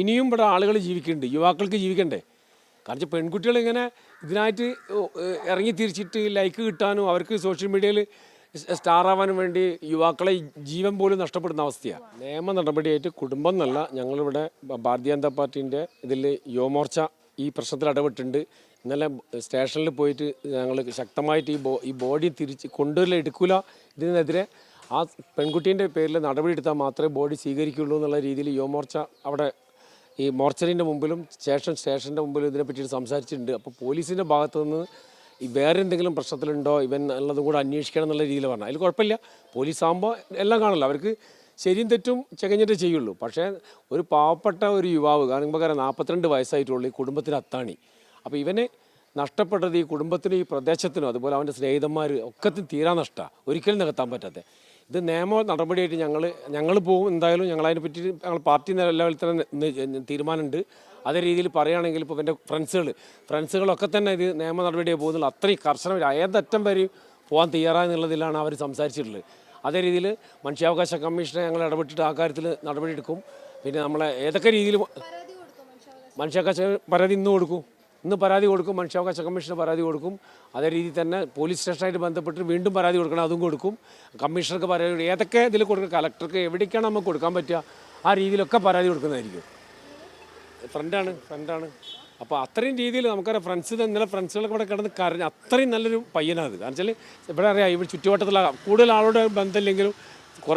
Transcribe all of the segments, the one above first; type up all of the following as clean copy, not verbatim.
ഇനിയും ഇവിടെ ആളുകൾ ജീവിക്കുന്നുണ്ട്, യുവാക്കൾക്ക് ജീവിക്കണ്ടേ? കാരണം പെൺകുട്ടികൾ ഇങ്ങനെ ഇതിനായിട്ട് ഇറങ്ങി തിരിച്ചിട്ട് ലൈക്ക് കിട്ടാനും അവർക്ക് സോഷ്യൽ മീഡിയയിൽ സ്റ്റാർ ആവാനും വേണ്ടി യുവാക്കളെ ജീവൻ പോലും നഷ്ടപ്പെടുന്ന അവസ്ഥയാണ്. നിയമ നടപടിയായിട്ട് കുടുംബം എന്നല്ല, ഞങ്ങളിവിടെ ഭാരതീയ ജനതാ പാർട്ടീൻ്റെ ഇതിൽ യുവമോർച്ച ഈ പ്രശ്നത്തിൽ ഇടപെട്ടിട്ടുണ്ട്. ഇന്നലെ സ്റ്റേഷനിൽ പോയിട്ട് ഞങ്ങൾ ശക്തമായിട്ട് ഈ ബോഡി തിരിച്ച് കൊണ്ടുവരില്ല, എടുക്കില്ല, ഇതിനെതിരെ ആ പെൺകുട്ടീൻ്റെ പേരിൽ നടപടി എടുത്താൽ മാത്രമേ ബോഡി സ്വീകരിക്കുള്ളൂ എന്നുള്ള രീതിയിൽ യുവമോർച്ച അവിടെ ഈ മോർച്ചറിൻ്റെ മുമ്പിലും സ്റ്റേഷൻ്റെ മുമ്പിലും ഇതിനെ പറ്റിയിട്ട് സംസാരിച്ചിട്ടുണ്ട്. അപ്പോൾ പോലീസിൻ്റെ ഭാഗത്തു നിന്ന് ഈ വേറെ എന്തെങ്കിലും പ്രശ്നത്തിലുണ്ടോ ഇവൻ എന്നുള്ളതും കൂടെ അന്വേഷിക്കണം എന്നുള്ള രീതിയിൽ പറഞ്ഞു. അതിൽ കുഴപ്പമില്ല, പോലീസാകുമ്പോൾ എല്ലാം കാണല്ലോ, അവർക്ക് ശരിയും തെറ്റും ചകഞ്ഞിട്ടേ ചെയ്യുള്ളൂ. പക്ഷേ ഒരു പാവപ്പെട്ട ഒരു യുവാവ്, കാരണം 42 വയസ്സായിട്ടുള്ളൂ, ഈ കുടുംബത്തിന് അത്താണി. അപ്പോൾ ഇവന് നഷ്ടപ്പെട്ടത് ഈ കുടുംബത്തിനും ഈ പ്രദേശത്തിനും അതുപോലെ അവൻ്റെ സ്നേഹിതന്മാർ ഒക്കെ തീരാ നഷ്ടമാണ്, ഒരിക്കലും നികത്താൻ പറ്റാത്ത. ഇത് നിയമ നടപടിയായിട്ട് ഞങ്ങൾ പോകും. എന്തായാലും ഞങ്ങളതിനെ പറ്റി ഞങ്ങൾ പാർട്ടി ലെവലിൽ തന്നെ തീരുമാനമുണ്ട്. അതേ രീതിയിൽ പറയുകയാണെങ്കിൽ ഇപ്പോൾ എൻ്റെ ഫ്രണ്ട്സുകളൊക്കെ തന്നെ ഇത് നിയമ നടപടിയെ പോകുന്നുള്ളൂ. അത്രയും കർശനം ഏതറ്റം വരെ പോകാൻ തയ്യാറായെന്നുള്ളതിലാണ് അവർ സംസാരിച്ചിട്ടുള്ളത്. അതേ രീതിയിൽ മനുഷ്യാവകാശ കമ്മീഷനെ ഞങ്ങൾ ഇടപെട്ടിട്ട് ആ കാര്യത്തിൽ നടപടി എടുക്കും. പിന്നെ നമ്മളെ ഏതൊക്കെ രീതിയിൽ മനുഷ്യാവകാശ പരാതി ഇന്ന് പരാതി കൊടുക്കും, മനുഷ്യാവകാശ കമ്മീഷന് പരാതി കൊടുക്കും. അതേ രീതിയിൽ തന്നെ പോലീസ് സ്റ്റേഷനായിട്ട് ബന്ധപ്പെട്ട് വീണ്ടും പരാതി കൊടുക്കണം, അതും കൊടുക്കും. കമ്മീഷണർക്ക് പരാതി ഏതൊക്കെ ഇതിൽ കൊടുക്കും, കലക്ടർക്ക് എവിടേക്കാണ് നമുക്ക് കൊടുക്കാൻ പറ്റുക ആ രീതിയിലൊക്കെ പരാതി കൊടുക്കുന്നതായിരിക്കും. ഫ്രണ്ടാണ്. അപ്പോൾ അത്രയും രീതിയിൽ നമുക്കറിയാം. ഇന്നലെ ഫ്രണ്ട്സുകളൊക്കെ ഇവിടെ കിടന്ന് കരഞ്ഞ്, അത്രയും നല്ലൊരു പയ്യനാണ്. കാരണം വെച്ചാൽ ഇവിടെ അറിയാം, ഇവിടെ ചുറ്റുവട്ടത്തുള്ള കൂടുതൽ ആളോട് ബന്ധമില്ലെങ്കിലും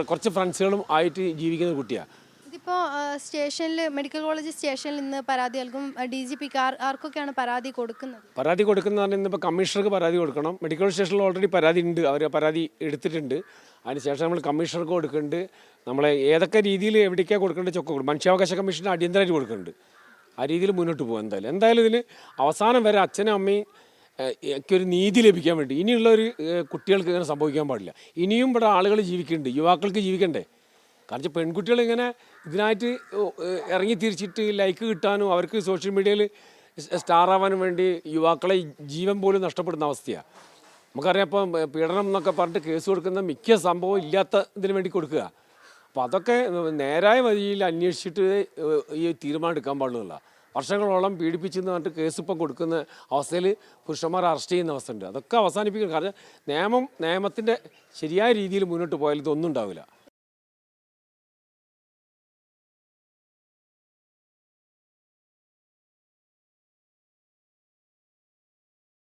കുറച്ച് ഫ്രണ്ട്സുകളും ആയിട്ട് ജീവിക്കുന്ന കുട്ടിയാണ്. ഇതിപ്പോൾ സ്റ്റേഷനിൽ, മെഡിക്കൽ കോളേജ് സ്റ്റേഷനിൽ ഇന്ന് പരാതി നൽകും. DGPക്ക് ആർക്കൊക്കെയാണ് പരാതി കൊടുക്കുന്നത്? പരാതി കൊടുക്കുന്നതാണ് ഇന്നിപ്പോൾ കമ്മീഷണർക്ക് പരാതി കൊടുക്കണം. മെഡിക്കൽ സ്റ്റേഷനിൽ ഓൾറെഡി പരാതി ഉണ്ട്, അവർ പരാതി എടുത്തിട്ടുണ്ട്. അതിനുശേഷം നമ്മൾ കമ്മീഷണർക്ക് കൊടുക്കുന്നുണ്ട്. നമ്മളെ ഏതൊക്കെ രീതിയിൽ എവിടേക്കാണ് കൊടുക്കേണ്ടത് ചൊക്കെ കൊടുക്കും. മനുഷ്യാവകാശ കമ്മീഷന് അടിയന്തരമായിട്ട് കൊടുക്കുന്നുണ്ട്. ആ രീതിയിൽ മുന്നോട്ട് പോകും. എന്തായാലും ഇതിന് അവസാനം വരെ അച്ഛനും അമ്മയും ഒക്കെ ഒരു നീതി ലഭിക്കാൻ വേണ്ടി, ഇനിയുള്ളൊരു കുട്ടികൾക്ക് ഇങ്ങനെ സംഭവിക്കാൻ പാടില്ല. ഇനിയും ഇവിടെ ആളുകൾ ജീവിക്കുന്നുണ്ട്, യുവാക്കൾക്ക് ജീവിക്കണ്ടേ? കാരണം പെൺകുട്ടികൾ ഇങ്ങനെ ഇതിനായിട്ട് ഇറങ്ങി തിരിച്ചിട്ട് ലൈക്ക് കിട്ടാനും അവർക്ക് സോഷ്യൽ മീഡിയയിൽ സ്റ്റാർ ആവാനും വേണ്ടി യുവാക്കളെ ജീവൻ പോലും നഷ്ടപ്പെടുന്ന അവസ്ഥയാണ്. നമുക്കറിയാം, ഇപ്പം പീഡനം എന്നൊക്കെ പറഞ്ഞിട്ട് കേസ് കൊടുക്കുന്ന മിക്ക സംഭവം ഇല്ലാത്ത ഇതിന് വേണ്ടി കൊടുക്കുക. അപ്പോൾ അതൊക്കെ നേരായ വഴിയിൽ അന്വേഷിച്ചിട്ട് ഈ തീരുമാനം എടുക്കാൻ പാടുള്ള. വർഷങ്ങളോളം പീഡിപ്പിച്ചെന്ന് പറഞ്ഞിട്ട് കേസ് ഇപ്പം കൊടുക്കുന്ന അവസ്ഥയിൽ പുരുഷന്മാർ അറസ്റ്റ് ചെയ്യുന്ന അവസ്ഥ ഉണ്ട്. അതൊക്കെ അവസാനിപ്പിക്കണം. കാരണം നിയമത്തിൻ്റെ ശരിയായ രീതിയിൽ മുന്നോട്ട് പോയാൽ ഇതൊന്നും ഉണ്ടാവില്ല.